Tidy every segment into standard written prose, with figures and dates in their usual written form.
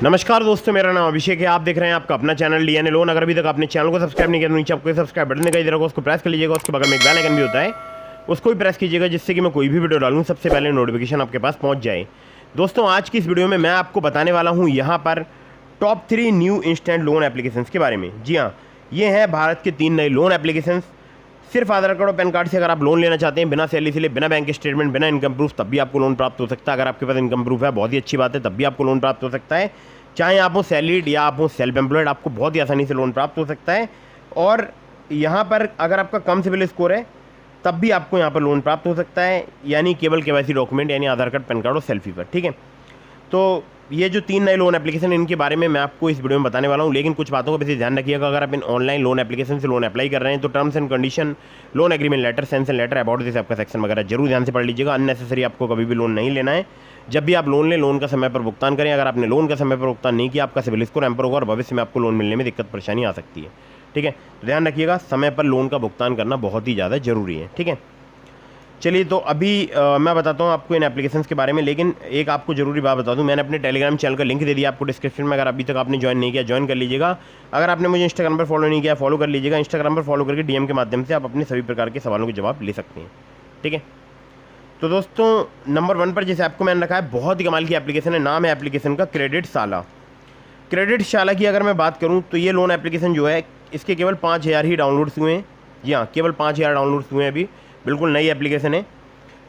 नमस्कार दोस्तों, मेरा नाम अभिषेक है। आप देख रहे हैं आपका अपना चैनल डीएनए लोन। अगर अभी तक आपने चैनल को सब्सक्राइब नहीं किया तो नीचे आपको सब्सक्राइब बटन दिखाई दे रहा होगा, उसको प्रेस कर लीजिएगा। उसके बगल में एक बेल आइकन भी होता है, उसको भी प्रेस कीजिएगा, जिससे कि मैं कोई भी वीडियो डालूँ सबसे पहले नोटिफिकेशन आपके पास पहुँच जाए। दोस्तों, आज की इस वीडियो में मैं आपको बताने वाला हूँ यहाँ पर top 3 new instant loan applications के बारे में। जी हाँ, ये हैं भारत के 3 नए लोन एप्लीकेशंस। सिर्फ आधार कार्ड और पैन कार्ड से अगर आप लोन लेना चाहते हैं, बिना सैलरी से लिए, बिना बैंक स्टेटमेंट, बिना इनकम प्रूफ, तब भी आपको लोन प्राप्त हो सकता है। अगर आपके पास इनकम प्रूफ है, बहुत ही अच्छी बात है, तब भी आपको लोन प्राप्त हो सकता है। चाहे आप हो सैलरीड या आप हो सेल्फ एम्प्लॉयड, आपको बहुत ही आसानी से लोन प्राप्त हो सकता है। और यहाँ पर अगर आपका कम सिबिल स्कोर है, तब भी आपको यहाँ पर लोन प्राप्त हो सकता है, यानी केवल केवाईसी डॉक्यूमेंट यानी आधार कार्ड, पैन कार्ड और सेल्फी पर। ठीक है, तो ये जो 3 नए लोन एप्लीकेशन, इनके बारे में मैं आपको इस वीडियो में बताने वाला हूँ। लेकिन कुछ बातों का वैसे ध्यान रखिएगा। अगर आप इन ऑनलाइन लोन एप्लीकेशन से लोन अप्लाई कर रहे हैं तो terms and condition, loan agreement letter, sanction letter, about this आपका सेक्शन वगैरह जरूर ध्यान से पढ़ लीजिएगा। अननेसेसरी आपको कभी भी लोन नहीं लेना है। जब भी आप लोन लें, लोन का समय पर भुगतान करें। अगर आपने लोन का समय पर भुगतान नहीं किया, आपका सिबिल स्कोर हैम्पर होगा और भविष्य में आपको लोन मिलने में दिक्कत परेशानी आ सकती है। ठीक है, तो ध्यान रखिएगा, समय पर लोन का भुगतान करना बहुत ही ज़्यादा जरूरी है। ठीक है, चलिए, तो अभी मैं बताता हूँ आपको इन एप्लीकेशंस के बारे में। लेकिन एक आपको जरूरी बात बता दूँ, मैंने अपने टेलीग्राम चैनल का लिंक दे दिया आपको डिस्क्रिप्शन में। अगर अभी तक आपने ज्वाइन नहीं किया, ज्वाइन कर लीजिएगा। अगर आपने मुझे इंस्टाग्राम पर फॉलो नहीं किया, फॉलो कर लीजिएगा। इंस्टाग्राम पर फॉलो करके डीएम के माध्यम से आप अपने सभी प्रकार के सवालों के जवाब ले सकते हैं। ठीक है, तो दोस्तों, नंबर 1 पर जिस ऐप को मैंने रखा है, बहुत ही कमाल की एप्लीकेशन है। नाम है एप्लीकेशन का क्रेडिट साला। क्रेडिट साला की अगर मैं बात करूँ तो ये लोन एप्लीकेशन जो है, इसके केवल 5000 ही डाउनलोड्स हुए हैं। जी हाँ, केवल 5000 डाउनलोड्स हुए हैं अभी। बिल्कुल नई एप्लीकेशन है।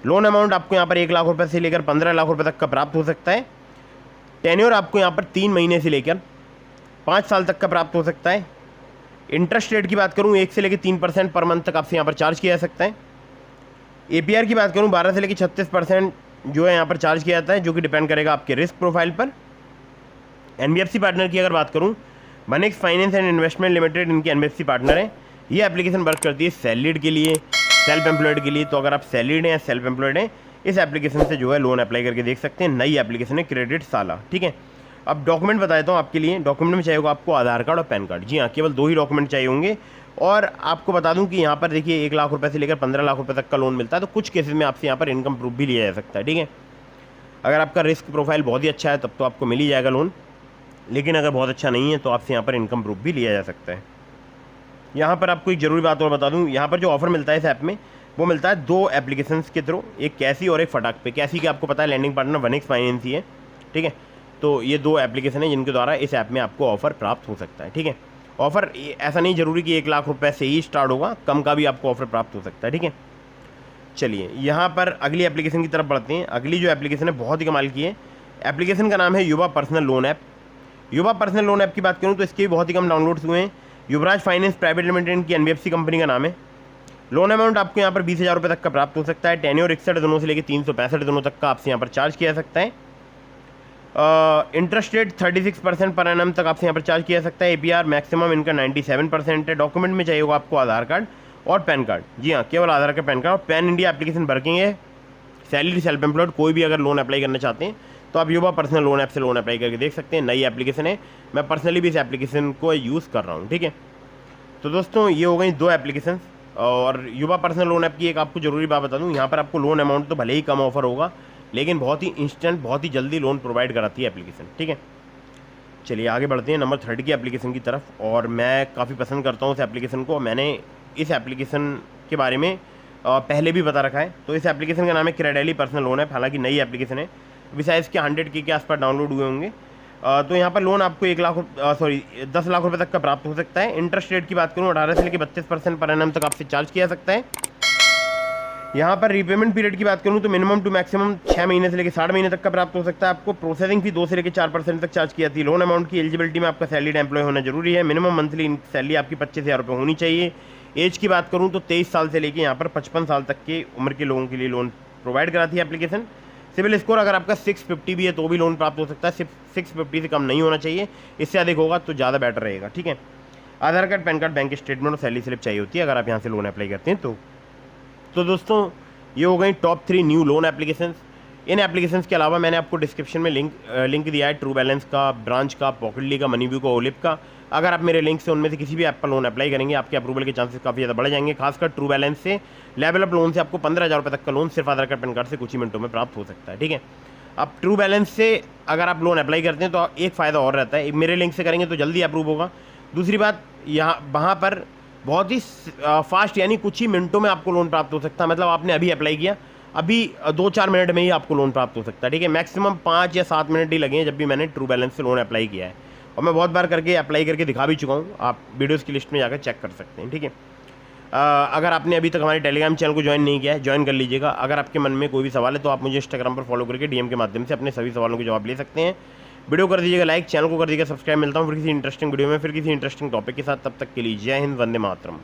लोन अमाउंट आपको यहाँ पर 1 लाख रुपये से लेकर 15 लाख रुपये तक का प्राप्त हो सकता है। टेन्योर आपको यहाँ पर 3 महीने से लेकर 5 साल तक का प्राप्त हो सकता है। इंटरेस्ट रेट की बात करूँ, 1 से लेकर 3% पर मंथ तक आपसे यहाँ पर चार्ज किया जा सकता है। APR की बात करूँ, 12 से लेकर 36% जो है यहाँ पर चार्ज किया जाता है, जो कि डिपेंड करेगा आपके रिस्क प्रोफाइल पर। NBFC पार्टनर की अगर बात करूँ, वनिक्स फाइनेंस एंड इन्वेस्टमेंट लिमिटेड इनकी NBFC पार्टनर है। ये एप्लीकेशन वर्क करती है सैलरीड के लिए, सेल्फ एम्प्लॉयड के लिए। तो अगर आप सैलरीड हैं या सेल्फ एम्प्लॉयड हैं, इस एप्लीकेशन से जो है लोन अप्लाई करके देख सकते हैं। नई एप्लीकेशन है क्रेडिट साला। ठीक है, अब डॉक्यूमेंट बता देता हूँ आपके लिए। डॉक्यूमेंट में चाहिए होगा आपको आधार कार्ड और पैन कार्ड। जी हाँ, केवल 2 ही डॉक्यूमेंट चाहिए होंगे। और आपको बता दूं कि यहाँ पर देखिए 1 लाख रुपये से लेकर 15 लाख रुपये तक का लोन मिलता है। तो कुछ केसेस में आपसे यहाँ पर इनकम प्रूफ भी लिया जा सकता है। ठीक है, अगर आपका रिस्क प्रोफाइल बहुत ही अच्छा है, तब तो आपको मिल ही जाएगा लोन। लेकिन अगर बहुत अच्छा नहीं है, तो आपसे यहाँ पर इनकम प्रूफ भी लिया जा सकता है। यहाँ पर आपको एक ज़रूरी बात और बता दूँ, यहाँ पर जो ऑफर मिलता है इस ऐप में, वो मिलता है 2 एप्लीकेशंस के थ्रू, एक कैसी और एक फटाक पे। कैसी की आपको पता है लैंडिंग पार्टनर वनिक्स फाइनेंस ही है। ठीक है, तो ये 2 एप्लीकेशन है जिनके द्वारा इस ऐप में आपको ऑफर प्राप्त हो सकता है। ठीक है, ऑफर ऐसा नहीं जरूरी कि 1 लाख रुपए से ही स्टार्ट होगा, कम का भी आपको ऑफर प्राप्त हो सकता है। ठीक है, चलिए यहाँ पर अगली एप्लीकेशन की तरफ बढ़ते हैं। अगली जो एप्लीकेशन है, बहुत ही कमाल की है। एप्लीकेशन का नाम है युवा पर्सनल लोन ऐप। युवा पर्सनल लोन ऐप की बात करूँ तो इसके भी बहुत ही कम डाउनलोड्स हुए हैं। युवराज फाइनेंस प्राइवेट लिमिटेड की NBFC कंपनी का नाम है। लोन अमाउंट आपको यहाँ पर 20,000 रुपये तक का प्राप्त हो सकता है। टेन्योर 61 दिनों से लेकर 365 दिनों तक का आपसे यहाँ पर चार्ज किया जा सकता है। इंटरेस्ट रेट 36% पर एनम तक आपसे यहाँ पर चार्ज किया जा सकता है। APR मैक्सिमम इनका 97% है। डॉक्यूमेंट में चाहिए होगा आपको आधार कार्ड और पैन कार्ड। जी हाँ, केवल आधार कार्ड, पैन कार्ड और पैन इंडिया एप्लीकेशन वर्किंग है। सैलरी, सेल्फ एम्प्लॉयड कोई भी अगर लोन अप्लाई करना चाहते हैं तो आप युवा पर्सनल लोन ऐप से लोन अप्लाई करके देख सकते हैं। नई एप्लीकेशन है, मैं पर्सनली भी इस एप्लीकेशन को यूज़ कर रहा हूँ। ठीक है, तो दोस्तों, ये हो गई 2 एप्लीकेशन। और युवा पर्सनल लोन ऐप की एक आपको जरूरी बात बता दूं, यहाँ पर आपको लोन अमाउंट तो भले ही कम ऑफर होगा, लेकिन बहुत ही इंस्टेंट, बहुत ही जल्दी लोन प्रोवाइड कराती है एप्लीकेशन। ठीक है, चलिए आगे बढ़ते हैं नंबर 3 की एप्लीकेशन की तरफ। और मैं काफ़ी पसंद करता हूँ इस एप्लीकेशन को। मैंने इस एप्लीकेशन के बारे में पहले भी बता रखा है। तो इस एप्लीकेशन का नाम है क्रेडेली पर्सनल लोन ऐप। हालांकि नई एप्लीकेशन है, विसाइज के 100K के आसपास डाउनलोड हुए होंगे। तो यहाँ पर लोन आपको 10 लाख रुपये तक का प्राप्त हो सकता है। इंटरेस्ट रेट की बात करूँ, 18 से लेकर 32% पर एनम तक आपसे चार्ज किया जा सकता है। यहाँ पर रीपेमेंट पीरियड की बात करूँ तो मिनिमम टू मैक्सिमम 6 महीने से लेकर 60 महीने तक का प्राप्त हो सकता है। आपको प्रोसेसिंग फी 2 से लेकर 4% तक चार्ज की जाती है। लोन अमाउंट की एलिजिबिलिटी में आपका सैलरीड एम्प्लॉय होना जरूरी है। मिनिमम मंथली सैलरी आपकी 25,000 रुपये होनी चाहिए। एज की बात करूँ तो 23 साल से लेकर यहाँ पर 55 साल तक की उम्र के लोगों के लिए लोन प्रोवाइड कराती है एप्लीकेशन। सिविल स्कोर अगर आपका 650 भी है तो भी लोन प्राप्त हो सकता है। सिर्फ 650 से कम नहीं होना चाहिए, इससे अधिक होगा तो ज़्यादा बेटर रहेगा। ठीक है, Aadhaar card, PAN card, bank statement और सैलरी स्लिप चाहिए होती है अगर आप यहाँ से लोन अप्लाई करते हैं तो दोस्तों, ये हो गई टॉप 3 न्यू लोन एप्लीकेशंस। इन एप्लीकेशंस के अलावा मैंने आपको डिस्क्रिप्शन में लिंक दिया है ट्रू बैलेंस का, ब्रांच का, पॉकेटली का, मनीव्यू का, ओलिप का। अगर आप मेरे लिंक से उनमें से किसी भी ऐप पर लोन अप्लाई करेंगे, आपके अप्रूवल के चांसेस काफ़ी ज़्यादा बढ़ जाएंगे। खासकर ट्रू बैलेंस से लेवल अप लोन से आपको 15,000 रुपये तक का लोन सिर्फ आधार कार्ड, पैन कार्ड से कुछ ही मिनटों में प्राप्त हो सकता है। ठीक है, अब ट्रू बैलेंस से अगर आप लोन अप्लाई करते हैं तो एक फ़ायदा और रहता है, मेरे लिंक से करेंगे तो जल्दी अप्रूव होगा। दूसरी बात, यहाँ वहाँ पर बहुत ही फास्ट, यानी कुछ ही मिनटों में आपको लोन प्राप्त हो सकता है। मतलब आपने अभी अप्लाई किया, अभी 2-4 मिनट में ही आपको लोन प्राप्त हो सकता है, ठीक है। मैक्सिमम 5 या 7 मिनट ही लगे हैं जब भी मैंने ट्रू बैलेंस से लोन अप्लाई किया है, और मैं बहुत बार करके अप्लाई करके दिखा भी चुका हूँ। आप वीडियोज़ की लिस्ट में जाकर चेक कर सकते हैं, ठीक है। अगर आपने अभी तक हमारे टेलीग्राम चैनल को ज्वाइन नहीं किया है, ज्वाइन कर लीजिएगा। अगर आपके मन में कोई भी सवाल है तो आप मुझे इंस्टाग्राम पर फॉलो करके डीएम के माध्यम से अपने सभी सवालों के जवाब ले सकते हैं। वीडियो कर दीजिएगा लाइक, चैनल को कर दीजिएगा सब्सक्राइब। मिलता हूँ फिर किसी इंटरेस्टिंग वीडियो में, फिर किसी इंटरेस्टिंग टॉपिक के साथ। तब तक के लिए जय हिंद, वंदे मातरम।